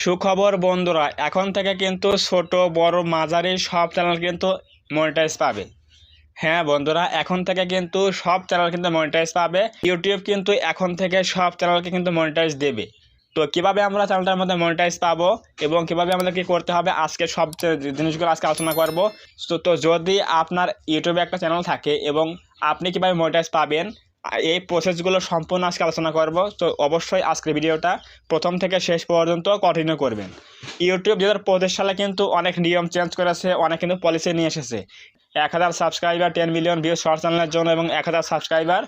সুখবর বন্ধুরা, এখন থেকে কিন্তু ছোট বড় মাঝারি সব চ্যানেল কিন্তু মনিটাইজ পাবে। হ্যাঁ বন্ধুরা, এখন থেকে কিন্তু সব চ্যানেল কিন্তু মনিটাইজ পাবে। ইউটিউব কিন্তু এখন থেকে সব চ্যানেলকে কিন্তু মনিটাইজ দেবে। তো কিভাবে আমরা চ্যানেলটার মধ্যে মনিটাইজ পাবো এবং কিভাবে আমাদের কি করতে হবে, আজকে সব জিনিসগুলো আজকে আলোচনা করব। তো যদি আপনার ইউটিউবে একটা চ্যানেল থাকে এবং আপনি কিভাবে মনিটাইজ পাবেন, এই প্রসেসগুলো সম্পূর্ণ আজকে আলোচনা করব। তো অবশ্যই আজকের ভিডিওটা প্রথম থেকে শেষ পর্যন্ত কন্টিনিউ করবেন। ইউটিউব 2025 সালে কিন্তু অনেক নিয়ম চেঞ্জ করেছে, অনেক কিন্তু পলিসি নিয়ে এসেছে। 1000 সাবস্ক্রাইবার 10 মিলিয়ন ভিউ শর্ট চ্যানেলের জন্য এবং 1000 সাবস্ক্রাইবার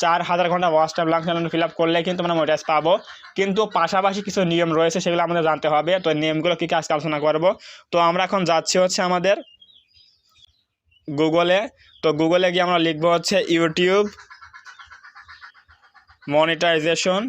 4000 ঘন্টা watch time long channel fill up করলে কিন্তু আমরা মনিটাইজ পাবো। কিন্তু পাশাপাশি কিছু নিয়ম রয়েছে, সেগুলো আমাদের জানতে হবে। তো নিয়মগুলো কী কী আজকে আলোচনা করব। তো আমরা এখন যাচ্ছি হচ্ছে আমাদের গুগলে। তো গুগলে গিয়ে আমরা লিখবো হচ্ছে ইউটিউব মনিটাইজেশন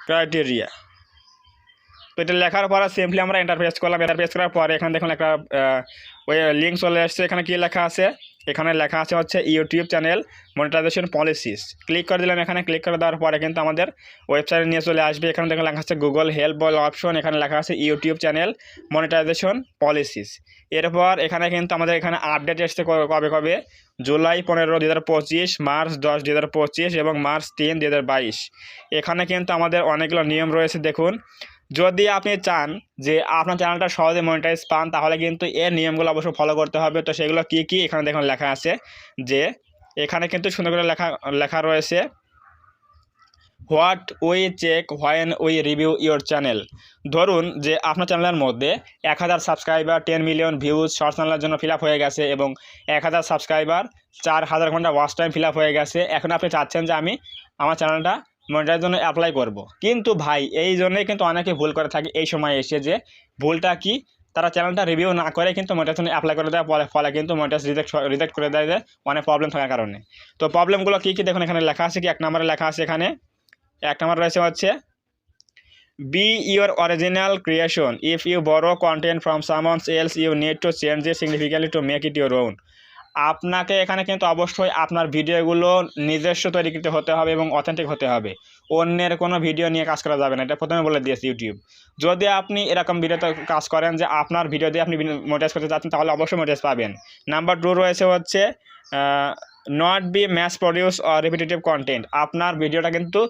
ক্রাইটেরিয়া। তো এটা লেখার পরে সিম্পলি আমরা এন্টারপ্রেস করলাম। এন্টারপ্রেস করার পরে এখানে দেখুন একটা ওই লিঙ্ক চলে আসছে। এখানে কি লেখা আছে? এখানে লেখা আছে হচ্ছে YouTube channel monetization policies. Click করে দিলাম। এখানে ক্লিক করে দেওয়ার পরে কিন্তু আমাদের ওয়েবসাইটে নিয়ে চলে আসবে। এখানে দেখুন লেখা আছে গুগল হেল্প বল অপশন। এখানে লেখা আছে ইউটিউব চ্যানেল মনিটাইজেশন পলিসিস। এরপর এখানে কিন্তু আমাদের এখানে আপডেট এসছে কবে কবে, জুলাই 15, 2025, মার্চ 10, 2025 এবং মার্চ 3, 2022। এখানে কিন্তু আমাদের অনেকগুলো নিয়ম রয়েছে। দেখুন, যদি আপনি চান যে আপনার চ্যানেলটা সহজে মনিটাইজ পান, তাহলে কিন্তু এর নিয়মগুলো অবশ্যই ফলো করতে হবে। তো সেগুলো কী কী এখানে দেখুন লেখা আছে, যে এখানে কিন্তু সুন্দর করে লেখা রয়েছে, what we check when we review your channel. ধরুন যে আপনার চ্যানেলের মধ্যে 1000 সাবস্ক্রাইবার 10 মিলিয়ন ভিউজ শর্ট চ্যানেলের জন্য ফিল আপ হয়ে গেছে এবং 1000 সাবস্ক্রাইবার 4000 ঘন্টা ওয়াচ টাইম ফিল আপ হয়ে গেছে। এখন আপনি চাচ্ছেন যে আমি আমার চ্যানেলটা মনিটাইজের জন্য অ্যাপ্লাই করব। কিন্তু ভাই, এই জন্যই কিন্তু অনেকে ভুল করে থাকে। এই সময় এসে যে ভুলটা কি, তারা চ্যানেলটা রিভিউ না করে কিন্তু মনিটাইজেশন অ্যাপ্লাই করে দেয়, ফলে কিন্তু মনিটাইজ রিজেক্ট করে দেয় যে অনেক প্রবলেম থাকার কারণে। তো প্রবলেমগুলো কী কী দেখুন এখানে লেখা আছে। কি এক নম্বরে লেখা আছে, এখানে এক নম্বর রয়েছে হচ্ছে be your original creation, if you borrow content from someone else you need to change it significantly to make it your own. আপনাকে এখানে কিন্তু অবশ্যই আপনার ভিডিওগুলো নিজস্ব তৈরিকৃত হতে হবে এবং অথেন্টিক হতে হবে। অন্যের কোনো ভিডিও নিয়ে কাজ করা যাবে না, এটা প্রথমে বলে দিয়েছে ইউটিউব। যদি আপনি এরকম ভিডিওতে কাজ করেন যে আপনার ভিডিও দিয়ে আপনি মনিটাইজ করতে চাচ্ছেন, তাহলে অবশ্যই মনিটাইজ পাবেন। নাম্বার 2 রয়েছে হচ্ছে not be mass produce or repetitive content. আপনার ভিডিওটা কিন্তু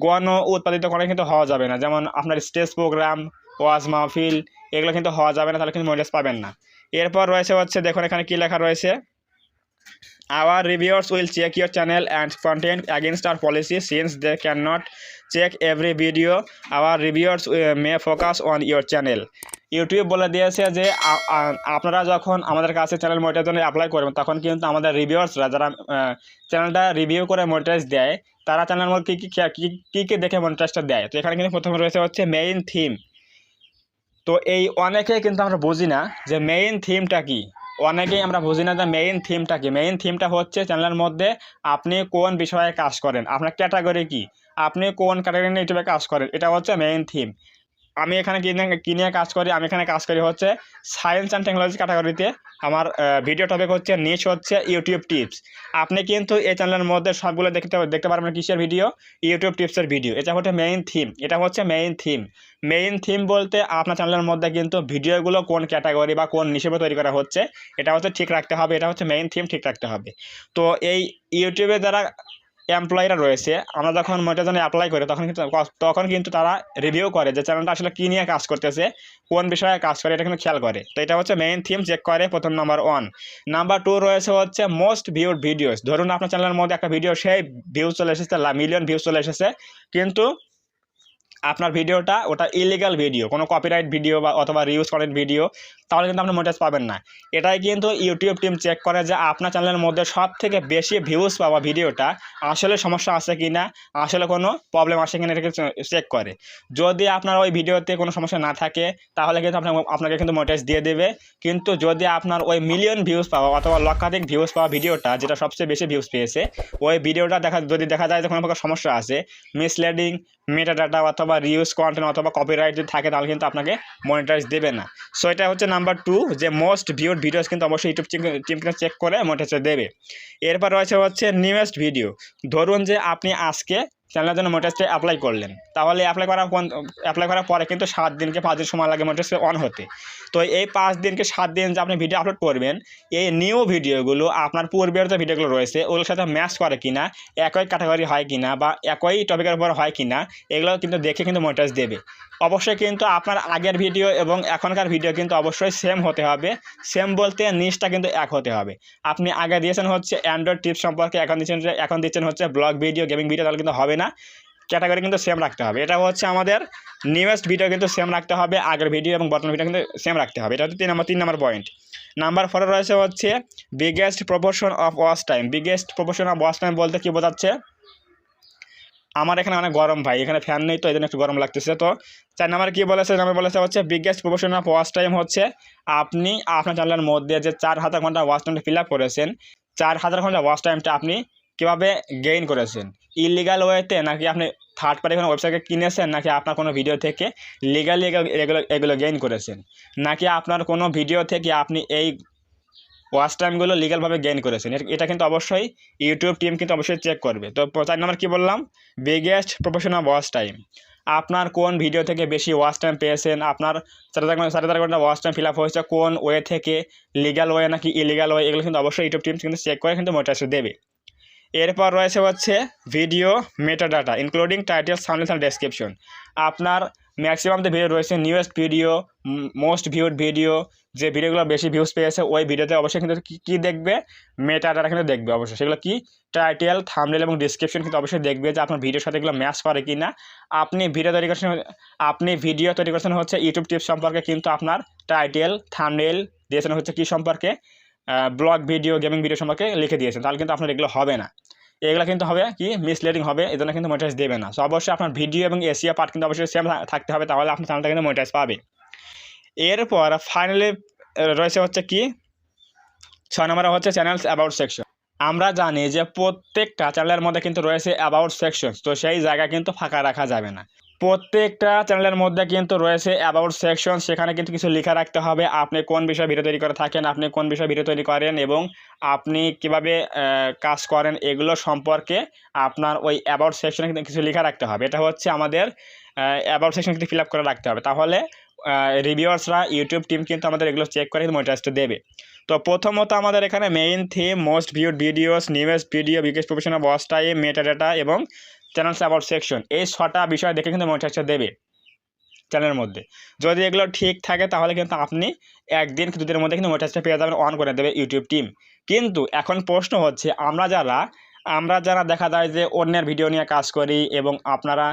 গণ উৎপাদিত করে কিন্তু হওয়া যাবে না। যেমন আপনার স্টেজ প্রোগ্রাম, ওয়াজ মাহফিল, এগুলো কিন্তু হওয়া যাবে না, তাহলে কিন্তু মনিটাইজ পাবেন না। এরপর রয়েছে হচ্ছে, দেখুন এখানে কী লেখা রয়েছে, our reviewers will check your channel and content against our policy. Since they cannot check every video, our reviewers may focus on your channel. YouTube বলে দিয়েছে যে আপনারা যখন আমাদের কাছে চ্যানেল মনিটাইজের জন্য অ্যাপ্লাই করবেন, তখন কিন্তু আমাদের রিভিউয়ার্সরা যারা চ্যানেলটা রিভিউ করে মনিটাইজ দেয়, তারা চ্যানেলের মধ্যে কী কী দেখে মনিটাইজটা দেয়। তো এখানে কিন্তু প্রথমে রয়েছে হচ্ছে মেইন থিম। তো এই অনেকেই কিন্তু আমরা বুঝি না যে মেইন থিমটা কী। অনেকেই আমরা বুঝি না যে মেইন থিমটা কি। মেইন থিমটা হচ্ছে চ্যানেলের মধ্যে আপনি কোন বিষয়ে কাজ করেন, আপনার ক্যাটাগরি কি, আপনি কোন ক্যাটাগরি নিয়ে ইউটিউবে কাজ করেন, এটা হচ্ছে মেইন থিম। আমি এখানে কী নিয়ে কাজ করি, আমি এখানে কাজ করি হচ্ছে সায়েন্স অ্যান্ড টেকনোলজি ক্যাটাগরিতে। আমার ভিডিও টপিক হচ্ছে নিচ হচ্ছে ইউটিউব টিপস। আপনি কিন্তু এই চ্যানেলের মধ্যে সবগুলো দেখতে পারবেন কিসের ভিডিও, ইউটিউব টিপসের ভিডিও। এটা হচ্ছে মেইন থিম, এটা হচ্ছে মেইন থিম। মেইন থিম বলতে আপনার চ্যানেলের মধ্যে কিন্তু ভিডিওগুলো কোন ক্যাটাগরি বা কোন হিসেবে তৈরি করা হচ্ছে, এটা হচ্ছে ঠিক রাখতে হবে। এটা হচ্ছে মেইন থিম, ঠিক রাখতে হবে। তো এই ইউটিউবে যারা এমপ্লয়িরা রয়েছে, আমরা যখন মনিটাইজেশনে অ্যাপ্লাই করি তখন কিন্তু তারা রিভিউ করে যে চ্যানেলটা আসলে কী নিয়ে কাজ করতেছে, কোন বিষয়ে কাজ করে, এটা কিন্তু খেয়াল করে। তো এটা হচ্ছে মেইন থিম চেক করে প্রথম নাম্বার 1। নাম্বার 2 রয়েছে হচ্ছে মোস্ট ভিউড ভিডিওস। ধরুন আপনার চ্যানেলের মধ্যে একটা ভিডিও সেই ভিউজ চলে এসেছে, মিলিয়ন ভিউজ চলে এসেছে, কিন্তু আপনার ভিডিওটা ওটা ইলিগাল ভিডিও, কোনো কপিরাইট ভিডিও বা অথবা রিউজ করেন ভিডিও, তাহলে কিন্তু আপনি মনিটাইজ পাবেন না। এটাই কিন্তু ইউটিউব টিম চেক করে যে আপনার চ্যানেলের মধ্যে সব থেকে বেশি ভিউজ পাওয়া ভিডিওটা আসলে সমস্যা আছে কি না, আসলে কোনো প্রবলেম আসে কিনা, এটাকে চেক করে। যদি আপনার ওই ভিডিওতে কোনো সমস্যা না থাকে, তাহলে কিন্তু আপনাকে কিন্তু মনিটাইজ দিয়ে দেবে। কিন্তু যদি আপনার ওই মিলিয়ন ভিউজ পাওয়া অথবা লক্ষাধিক ভিউজ পাওয়া ভিডিওটা, যেটা সবচেয়ে বেশি ভিউজ পেয়েছে, ওই ভিডিওটা যদি দেখা যায় যে কোনো প্রকার সমস্যা আছে, মিসলিডিং, মেটাডাটা অথবা রিউজ কন্টেন্ট অথবা কপিরাইট যদি থাকে, তাহলে কিন্তু আপনাকে মনিটাইজ দেবে না। সো এটা হচ্ছে নাম্বার 2, যে মোস্ট ভিউড ভিডিওস কিন্তু অবশ্যই ইউটিউব টিম কিন্তু চেক করে মনিটাইজ দেবে। এরপর রয়েছে হচ্ছে নিউয়েস্ট ভিডিও। ধরুন যে আপনি আজকে চ্যানেলের জন্য মনিটাইজটা অ্যাপ্লাই করলেন, তাহলে অ্যাপ্লাই করার পরে কিন্তু 7 দিনকে 5 দিন সময় লাগে মনিটাইজ অন হতে। তো এই 5 দিনকে 7 দিন যে আপনি ভিডিও আপলোড করবেন, এই নিউ ভিডিওগুলো আপনার পূর্বের যে ভিডিওগুলো রয়েছে ওগুলোর সাথে ম্যাচ করে কিনা, একই ক্যাটাগরি হয় কিনা বা একই টপিকের উপর হয় কিনা, এগুলো কিন্তু দেখে কিন্তু মনিটাইজ দেবে। অবশ্যই কিন্তু আপনার আগের ভিডিও এবং এখনকার ভিডিও কিন্তু অবশ্যই সেম হতে হবে। সেম বলতে নিচটা কিন্তু এক হতে হবে। আপনি আগে দিয়েছেন হচ্ছে অ্যান্ড্রয়েড টিপস সম্পর্কে, এখন দিচ্ছেন হচ্ছে ব্লগ ভিডিও, গেমিং ভিডিও, তাহলে কিন্তু হবে না। ক্যাটাগরি কিন্তু সেম রাখতে হবে। এটা হচ্ছে আমাদের নিউয়েস্ট ভিডিও কিন্তু সেম রাখতে হবে, আগের ভিডিও এবং বর্তমান ভিডিও কিন্তু সেম রাখতে হবে। এটা হচ্ছে 3 নম্বর পয়েন্ট। নাম্বার 4 রয়েছে হচ্ছে biggest proportion of watch time. Biggest proportion of watch time বলতে কী বোঝাচ্ছে? আমার এখানে অনেক গরম ভাই, এখানে ফ্যান নেই তো এই জন্য একটু গরম লাগতেছে। তো 4 নাম্বার কী বলেছে? নাম্বার বলেছে হচ্ছে biggest proportion of watch time হচ্ছে আপনি আপনার চ্যানেলের মধ্যে যে 4000 ঘন্টা ওয়াচ টাইমটা ফিল আপ করেছেন, 4000 ঘন্টা ওয়াচ টাইমটা আপনি কীভাবে গেইন করেছেন? ইলিগাল ওয়েতে, নাকি আপনি থার্ড পার্টি কোনো ওয়েবসাইটে কিনেছেন, নাকি আপনার কোনো ভিডিও থেকে লিগালি এগুলো গেইন করেছেন, নাকি আপনার কোনো ভিডিও থেকে আপনি এই ওয়াচ টাইমগুলো লিগালভাবে গেইন করেছেন? এটা কিন্তু অবশ্যই ইউটিউব টিম কিন্তু অবশ্যই চেক করবে। তো 4 নম্বর কী বললাম? Biggest proportion of watch time. আপনার কোন ভিডিও থেকে বেশি ওয়াচ টাইম পেয়েছেন, আপনার 4,500 ঘন্টা ওয়াচ টাইম ফিল আপ হয়েছে কোন ওয়ে থেকে, লিগাল ওয়ে নাকি ইলিগাল ওয়ে, এগুলো কিন্তু অবশ্যই ইউটিউব টিম কিন্তু চেক করে কিন্তু মনিটাইজ দেবে। এরপর রয়েছে হচ্ছে video metadata including title, thumbnail and description. আপনার ম্যাক্সিমাম যে ভিডিও রয়েছে, newest video, most viewed video, যে ভিডিওগুলো বেশি ভিউজ পেয়েছে ওই ভিডিওতে অবশ্যই কিন্তু কী দেখবে? মেটাডাটা কিন্তু দেখবে অবশ্যই। সেগুলো কি? টাইটেল, থাম্বনেল এবং ডেসক্রিপশন কিন্তু অবশ্যই দেখবে যে আপনার ভিডিওর সাথে এগুলো ম্যাচ করে কি না। আপনি ভিডিও তৈরি করছেন হচ্ছে ইউটিউব টিপস সম্পর্কে, কিন্তু আপনার টাইটেল, থাম্বনেল দিয়েছেন হচ্ছে কী সম্পর্কে? ব্লগ ভিডিও, গেমিং ভিডিও সম্পর্কে লিখে দিয়েছেন, তাহলে কিন্তু আপনার এগুলো হবে না। এগুলো কিন্তু হবে কি? মিসলিডিং হবে, এই জন্য কিন্তু মনিটাইজ দেবে না। সো অবশ্যই আপনার ভিডিও এবং এসিও পার্ট কিন্তু অবশ্যই সেম থাকতে হবে, তাহলে আপনার চ্যানেলটা কিন্তু মনিটাইজ পাবে। এরপর ফাইনালি রয়েছে হচ্ছে কি? 6 নম্বরে হচ্ছে চ্যানেলস অ্যাবাউট সেকশন। আমরা জানি যে প্রত্যেকটা চ্যানেলের মধ্যে কিন্তু রয়েছে অ্যাবাউট সেকশন, তো সেই জায়গা কিন্তু ফাঁকা রাখা যাবে না। প্রত্যেকটা চ্যানেলের মধ্যে কিন্তু রয়েছে অ্যাবাউট সেকশন, সেখানে কিন্তু কিছু লেখা রাখতে হবে। আপনি কোন বিষয়ে ভিডিও তৈরি করে থাকেন, আপনি কোন বিষয়ে ভিডিও তৈরি করেন এবং আপনি কীভাবে কাজ করেন, এগুলো সম্পর্কে আপনার ওই অ্যাবাউট সেকশনে কিন্তু কিছু লেখা রাখতে হবে। এটা হচ্ছে আমাদের অ্যাবাউট সেকশন কিন্তু ফিল আপ করে রাখতে হবে, তাহলে রিভিউয়ার্সরা, ইউটিউব টিম কিন্তু আমাদের এগুলো চেক করে মনিটাইজটা দেবে। তো প্রথমত আমাদের এখানে main theme, most viewed videos, newest video, biggest proportion of watch time, metadata এবং চ্যানেলস অ্যাবাউট সেকশন, এই 6টা বিষয় দেখে কিন্তু মনিটাইজটা দেবে চ্যানেলের মধ্যে। যদি এগুলো ঠিক থাকে তাহলে কিন্তু আপনি 1 দিন কি 2 দিনের মধ্যে কিন্তু মনিটাইজটা পেয়ে যাবেন, অন করে দেবে ইউটিউব টিম। কিন্তু এখন প্রশ্ন হচ্ছে, আমরা যারা দেখা যায় যে অন্যের ভিডিও নিয়ে কাজ করি এবং আপনারা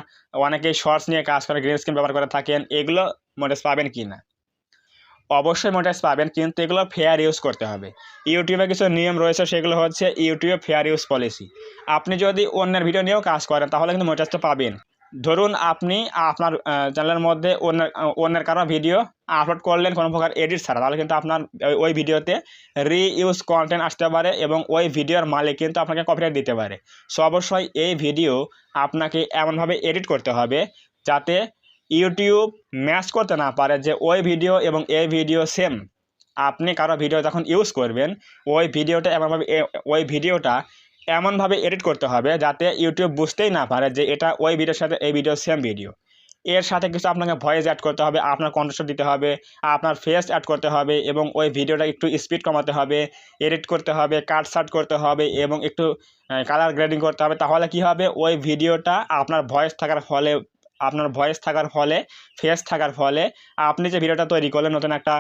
অনেকেই শর্টস নিয়ে কাজ করে, গ্রিন স্ক্রিন ব্যবহার করে থাকেন, এগুলো মনিটাইজ পাবেন কি না? অবশ্যই মনিটাইজ পাবেন, কিন্তু এগুলো ফেয়ার ইউজ করতে হবে। ইউটিউবে কিছু নিয়ম রয়েছে, সেগুলো হচ্ছে ইউটিউব ফেয়ার ইউজ পলিসি। আপনি যদি অন্যের ভিডিও নিয়েও কাজ করেন তাহলে কিন্তু মনিটাইজটা পাবেন। ধরুন আপনি আপনার চ্যানেলের মধ্যে অন্যের কারো ভিডিও আপলোড করলেন কোনো প্রকার এডিট ছাড়া, তাহলে কিন্তু আপনার ওই ভিডিওতে রিইউজ কন্টেন্ট আসতে পারে এবং ওই ভিডিওর মালিক কিন্তু আপনাকে কপিরাইট দিতে পারে। সো অবশ্যই এই ভিডিও আপনাকে এমনভাবে এডিট করতে হবে যাতে ইউটিউব ম্যাচ করতে না পারে যে ওই ভিডিও এবং এই ভিডিও সেম। আপনি কারো ভিডিও যখন ইউজ করবেন, ওই ভিডিওটা এমনভাবে এডিট করতে হবে যাতে ইউটিউব বুঝতেই না পারে যে এটা ওই ভিডিওর সাথে এই ভিডিও সেম ভিডিও। এর সাথে কিছু আপনাকে ভয়েস অ্যাড করতে হবে, আপনার কণ্ঠস্বর দিতে হবে, আপনার ফেস অ্যাড করতে হবে এবং ওই ভিডিওটা একটু স্পিড কমাতে হবে, এডিট করতে হবে, কাট সাট করতে হবে এবং একটু কালার গ্রেডিং করতে হবে। তাহলে কি হবে? ওই ভিডিওটা আপনার ভয়েস থাকার ফলে, ফেস থাকার ফলে আপনি যে ভিডিওটা তৈরি করলেন, নতুন একটা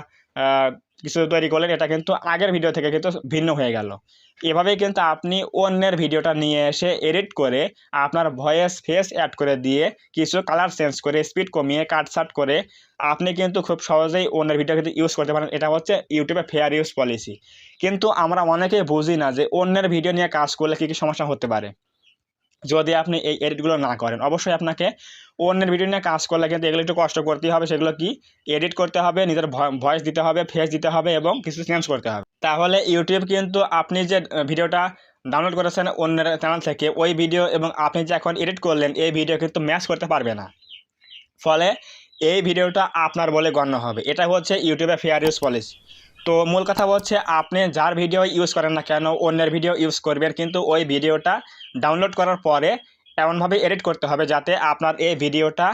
কিছু তৈরি করলেন, এটা কিন্তু আগের ভিডিও থেকে কিন্তু ভিন্ন হয়ে গেল। এভাবেই কিন্তু আপনি অন্যের ভিডিওটা নিয়ে এসে এডিট করে আপনার ভয়েস, ফেস অ্যাড করে দিয়ে কিছু কালার চেঞ্জ করে, স্পিড কমিয়ে, কাটছাট করে আপনি কিন্তু খুব সহজেই অন্যের ভিডিও কিন্তু ইউজ করতে পারেন। এটা হচ্ছে ইউটিউবে ফেয়ার ইউজ পলিসি। কিন্তু আমরা অনেকেই বুঝি না যে অন্যের ভিডিও নিয়ে কাজ করলে কী কী সমস্যা হতে পারে যদি আপনি এই এডিটগুলো না করেন। অবশ্যই আপনাকে অন্যের ভিডিও নিয়ে কাজ করলে কিন্তু এগুলো একটু কষ্ট করতেই হবে। সেগুলো কি? এডিট করতে হবে, নিজের ভয়েস দিতে হবে, ফেস দিতে হবে এবং কিছু চেঞ্জ করতে হবে। তাহলে ইউটিউব কিন্তু আপনি যে ভিডিওটা ডাউনলোড করেছেন অন্যের চ্যানেল থেকে, ওই ভিডিও এবং আপনি যে এখন এডিট করলেন এই ভিডিও কিন্তু ম্যাচ করতে পারবে না। ফলে এই ভিডিওটা আপনার বলে গণ্য হবে। এটা হচ্ছে ইউটিউবে ফেয়ার ইউজ পলিসি। তো মূল কথা হচ্ছে, আপনি যার ভিডিও ইউজ করেন না কেন, অন্যের ভিডিও ইউজ করবেন, কিন্তু ওই ভিডিওটা ডাউনলোড করার পরে এমনভাবে এডিট করতে হবে যাতে আপনার এই ভিডিওটা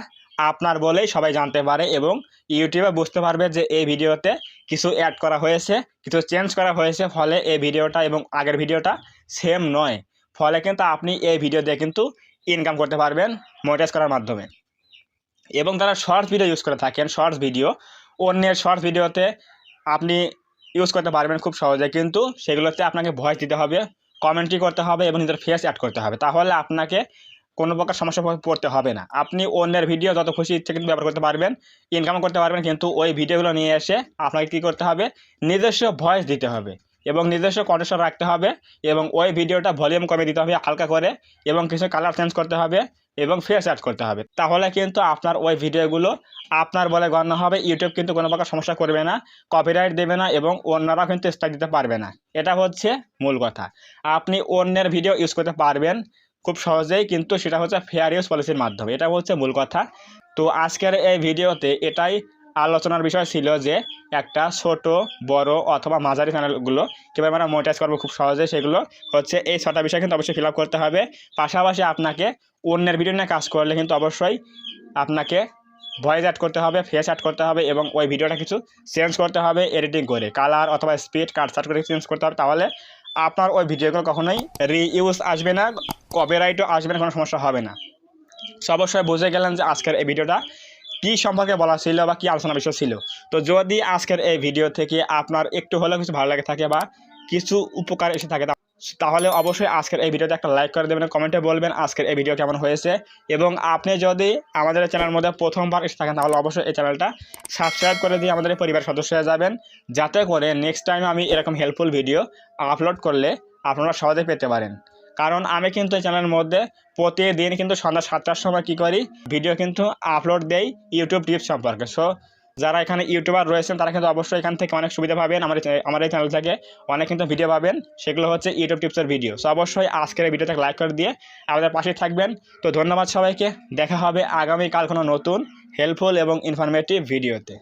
আপনার বলেই সবাই জানতে পারে এবং ইউটিউবে বুঝতে পারবে যে এই ভিডিওতে কিছু অ্যাড করা হয়েছে, কিছু চেঞ্জ করা হয়েছে, ফলে এই ভিডিওটা এবং আগের ভিডিওটা সেম নয়। ফলে কিন্তু আপনি এই ভিডিও দিয়ে কিন্তু ইনকাম করতে পারবেন মনিটাইজ করার মাধ্যমে। এবং যারা শর্টস ভিডিও ইউজ করে থাকেন, শর্টস ভিডিও অন্যের শর্টস ভিডিওতে আপনি ইউজ করতে পারবেন খুব সহজে, কিন্তু সেগুলোতে আপনাকে ভয়েস দিতে হবে, কমেন্ট্রি করতে হবে এবং নিজের ফেস অ্যাড করতে হবে। তাহলে আপনাকে কোনো প্রকার সমস্যা পড়তে হবে না। আপনি অন্যের ভিডিও যত খুশি ইচ্ছে কিন্তু ব্যবহার করতে পারবেন, ইনকাম করতে পারবেন, কিন্তু ওই ভিডিওগুলো নিয়ে এসে আপনাকে কী করতে হবে, নিজস্ব ভয়েস দিতে হবে এবং নিজস্ব কন্ঠস্বর রাখতে হবে এবং ওই ভিডিওটা ভলিউম কমে দিতে হবে হালকা করে এবং কিছু কালার চেঞ্জ করতে হবে এবং ফেস অ্যাড করতে হবে। তাহলে কিন্তু আপনার ওই ভিডিওগুলো আপনার বলে গণ্য হবে। ইউটিউব কিন্তু কোনো প্রকার সমস্যা করবে না, কপিরাইট দেবে না এবং অন্যরাও কিন্তু স্ট্রাইক দিতে পারবে না। এটা হচ্ছে মূল কথা। আপনি অন্যের ভিডিও ইউজ করতে পারবেন খুব সহজেই, কিন্তু সেটা হচ্ছে ফেয়ার ইউজ পলিসির মাধ্যমে। এটা হচ্ছে মূল কথা। তো আজকের এই ভিডিওতে এটাই আলোচনার বিষয় ছিল যে একটা ছোট বড় অথবা মাঝারি চ্যানেলগুলো কীভাবে আমরা মনিটাইজ করবো খুব সহজে, সেগুলো হচ্ছে এই 6টা বিষয় কিন্তু অবশ্যই ফিল আপ করতে হবে। পাশাপাশি আপনাকে অন্যের ভিডিও নিয়ে কাজ করলে কিন্তু অবশ্যই আপনাকে ভয়েস অ্যাড করতে হবে, ফেস অ্যাড করতে হবে এবং ওই ভিডিওটা কিছু চেঞ্জ করতে হবে এডিটিং করে, কালার অথবা স্পিড কাটসাট করে চেঞ্জ করতে হবে। তাহলে আপনার ওই ভিডিওগুলো কখনোই রিইউজ আসবে না, কপিরাইটও আসবে না, কোনো সমস্যা হবে না। সো অবশ্যই বুঝে গেলেন যে আজকের এই ভিডিওটা কী সম্পর্কে বলা ছিল বা কী আলোচনা বিষয় ছিল। তো যদি আজকের এই ভিডিও থেকে আপনার একটু হলেও কিছু ভালো লাগে থাকে বা কিছু উপকার এসে থাকে, তাহলে অবশ্যই আজকের এই ভিডিওতে একটা লাইক করে দেবেন, কমেন্টে বলবেন আজকের এই ভিডিও কেমন হয়েছে। এবং আপনি যদি আমাদের চ্যানেলের মধ্যে প্রথমবার এসে থাকেন তাহলে অবশ্যই এই চ্যানেলটা সাবস্ক্রাইব করে দিয়ে আমাদের পরিবার সদস্য হয়ে যাবেন, যাতে করে নেক্সট টাইম আমি এরকম হেল্পফুল ভিডিও আপলোড করলে আপনারা সহজে পেতে পারেন। কারণ আমি কিন্তু এই চ্যানেলের মধ্যে প্রতিদিন কিন্তু সন্ধ্যা 7টার সময় কী করি, ভিডিও কিন্তু আপলোড দেই ইউটিউব টিপস সম্পর্কে। সো যারা এখানে ইউটিউবার রয়েছেন তারা কিন্তু অবশ্যই এখান থেকে অনেক সুবিধা পাবেন, আমার এই চ্যানেল থেকে অনেক কিন্তু ভিডিও পাবেন, সেগুলো হচ্ছে ইউটিউব টিপসের ভিডিও। সো অবশ্যই আজকের এই ভিডিওতে লাইক করে দিয়ে আমাদের পাশে থাকবেন। তো ধন্যবাদ সবাইকে, দেখা হবে আগামীকাল কোনো নতুন হেল্পফুল এবং ইনফরমেটিভ ভিডিওতে।